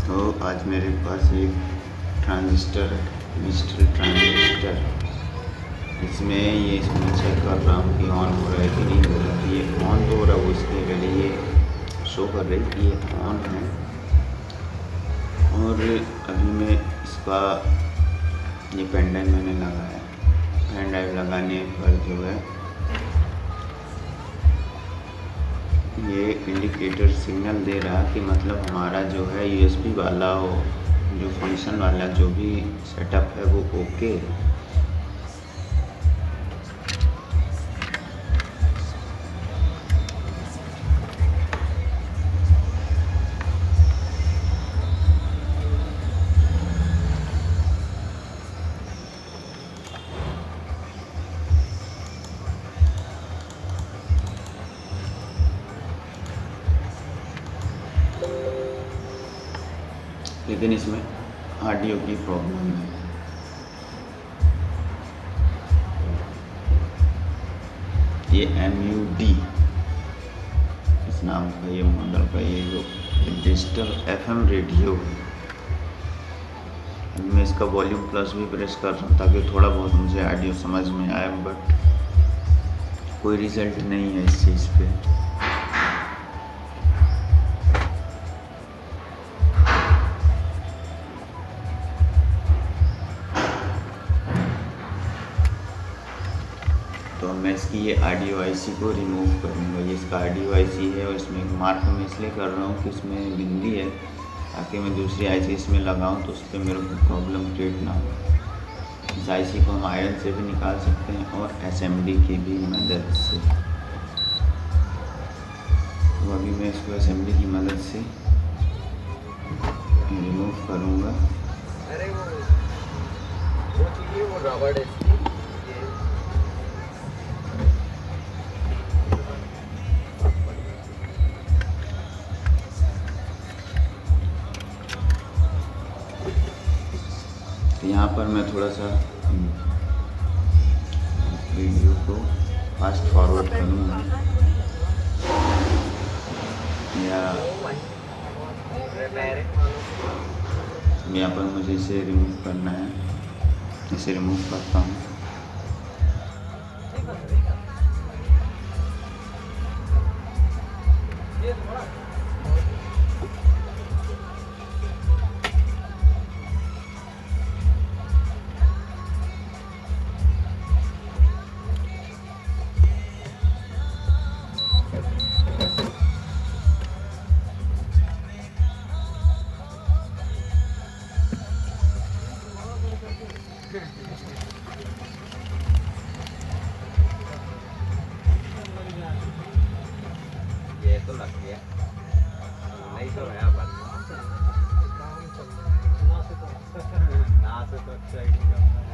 तो आज मेरे पास एक ट्रांजिस्टर डिजिटल ट्रांजिस्टर, इसमें इसमें चेक कर रहा हूँ कि ऑन हो रहा है कि नहीं हो रहा है। ये ऑन तो हो रहा है, वो इसके पहले ये शो कर रही कि ये ऑन है। और अभी मैं इसका ये पेन ड्राइव मैंने लगाया, पेन ड्राइव लगाने पर जो है ये इंडिकेटर सिग्नल दे रहा कि मतलब हमारा जो है यूएसबी वाला जो फंक्शन वाला जो भी सेटअप है वो ओके। लेकिन इसमें ऑडियो की प्रॉब्लम है। ये MUD इस नाम का ये मॉडल का ये जो डिजिटल FM रेडियो है। मैं इसका वॉल्यूम प्लस भी प्रेस कर रहा हूँ ताकि थोड़ा बहुत मुझे ऑडियो समझ में आए, बट कोई रिजल्ट नहीं है इस चीज़ पे। तो मैं इसकी ये ऑडियो IC को रिमूव करूँगा। ये इसका ऑडियो IC है और इसमें एक मार्क मैं इसलिए कर रहा हूँ कि इसमें बिंदी है, ताकि मैं दूसरी IC इसमें लगाऊँ तो उस पर मेरे को प्रॉब्लम क्रिएट ना हो। इस IC को हम आयरन से भी निकाल सकते हैं और SMD की भी मदद से। तो अभी मैं इसको SMD की मदद से रिमूव करूँगा। अरे वो चाहिए, वो रबड़ है। तो यहाँ पर मैं थोड़ा सा वीडियो को फास्ट फॉरवर्ड करूँगा, या यहाँ पर मुझे इसे रिमूव करना है। इसे रिमूव करता हूँ। ये तो लग गया, नहीं तो है बनना ना से तो अच्छा ही नहीं करना।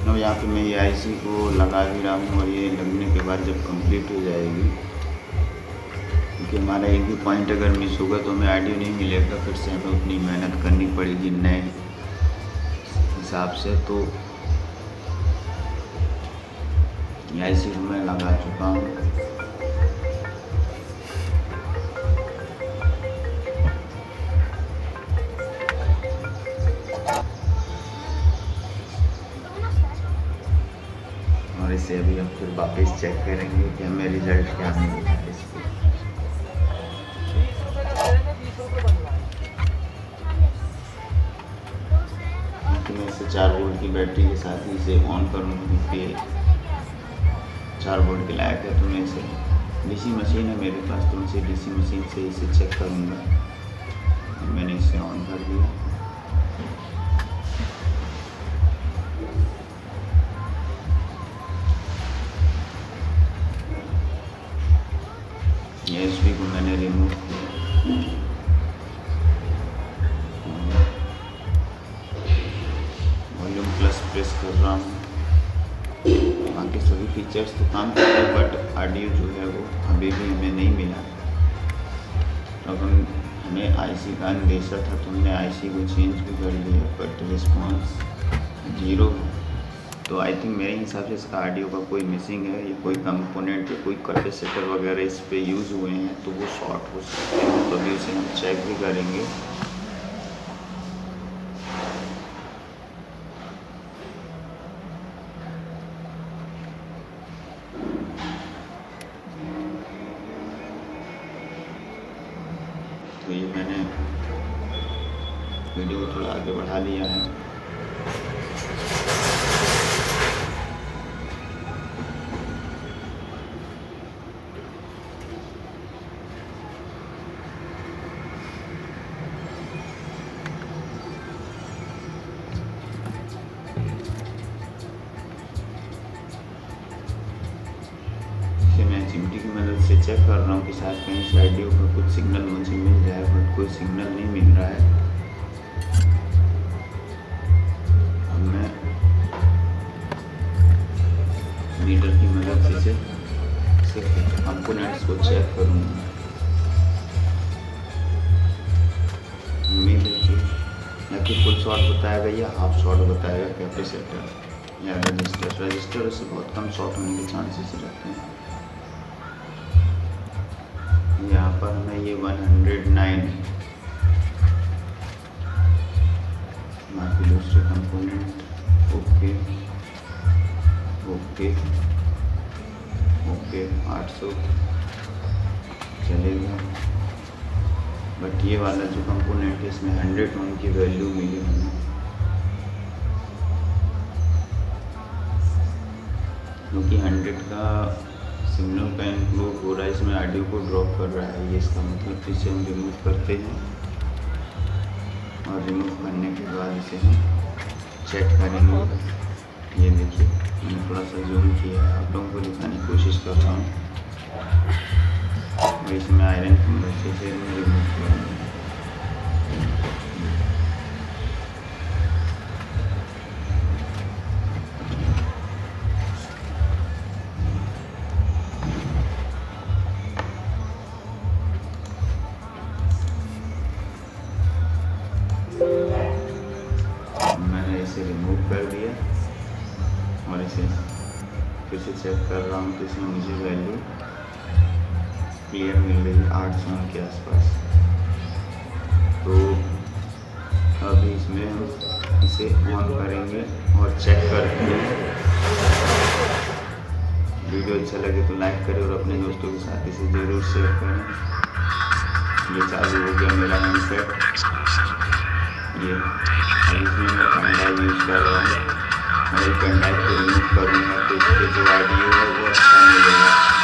और यहाँ पे मैं ये आईसी को लगा भी रहा हूँ, और ये लगने के बाद जब कंप्लीट हो जाएगी, क्योंकि हमारा एक भी पॉइंट अगर मिस होगा तो हमें ऑडियो नहीं मिलेगा, फिर से हमें उतनी मेहनत करनी पड़ेगी नए हिसाब से। तो आईसी को मैं लगा चुका हूँ। और इसे अभी हम फिर वापस चेक करेंगे कि हमें रिजल्ट क्या मिलता है इस पर। मैं इसे 4 वोल्ट की बैटरी के साथ ही इसे ऑन करूँगा, क्योंकि 4 वोल्ट के लायक है। तो मैं इसे डीसी मशीन है मेरे पास, तो इसे डीसी मशीन से इसे चेक करूँगा। मैंने इसे ऑन कर दिया। यूएसबी को मैंने रिमूव किया, वॉल्यूम प्लस प्रेस कर रहा हूँ। बाकी सभी फीचर्स तो काम करते हैं, बट ऑडियो जो है वो अभी भी हमें नहीं मिला। अब हमें आईसी का अंदेशा था, तो हमने आईसी को चेंज भी कर लिया, बट रिस्पॉन्स 0। तो आई थिंक मेरे हिसाब से इसका ऑडियो का कोई मिसिंग है, या कोई कंपोनेंट या कोई कैपेसिटर वगैरह इस पे यूज़ हुए हैं, तो वो शॉर्ट हो सकते हैं। तो अभी उसे हम चेक भी करेंगे। तो ये मैंने वीडियो को थोड़ा आगे बढ़ा लिया है। मैं चिमटी की मदद से चेक कर रहा हूँ कि शायद कहीं से रैडियो का कुछ सिग्नल मुझे मिल जाए, बट कोई सिग्नल नहीं मिल रहा है। अब मैं मीटर की मदद से कंपोनेंट्स को चेक करूँगा। उम्मीद है कि या कि फुल शॉर्ट बताएगा या हाफ शॉर्ट बताएगा कैपेसिटर या रजिस्टर। रजिस्टर से बहुत कम शॉर्ट होने के चांसेस रहते हैं। यहाँ पर हमें ये 109, बाकी दूसरे कंपोनेंट ओके ओके ओके 800 चलेगा, बट ये वाला जो कंपोनेंट है इसमें 100 ओम की वैल्यू मिली हमें, क्योंकि 100 का सिग्नल का इंक्लूड हो रहा है, इसमें ऑडियो को ड्रॉप कर रहा है। ये इसका मतलब इसे हम रिमूव करते हैं, और रिमूव करने के बाद इसे हम चेक करेंगे। ये देखिए मैंने थोड़ा सा जूम किया है, आप लोगों को दिखाने की कोशिश कर रहा हूँ। और इसमें आयरन की मदद से इसे रिमूव करेंगे। मैंने इसे रिमूव कर दिया और इसे फिर से चेक कर रहा हूँ, तो इसमें मुझे वैल्यू क्लियर मिल रही है 800 के आसपास। तो अभी इसमें हम इसे ऑन करेंगे और चेक करके। वीडियो अच्छा लगे तो लाइक करें और अपने दोस्तों के साथ इसे ज़रूर शेयर करें। ये चालू हो गया मेरा हैंडसेट। ये अब इसमें मैं पेन ड्राइव यूज़ कर रहा हूँ, मैं पेन ड्राइव को रिमूव करूँगा तो इसके जो ऑडियो है वो अच्छा मिलेगा।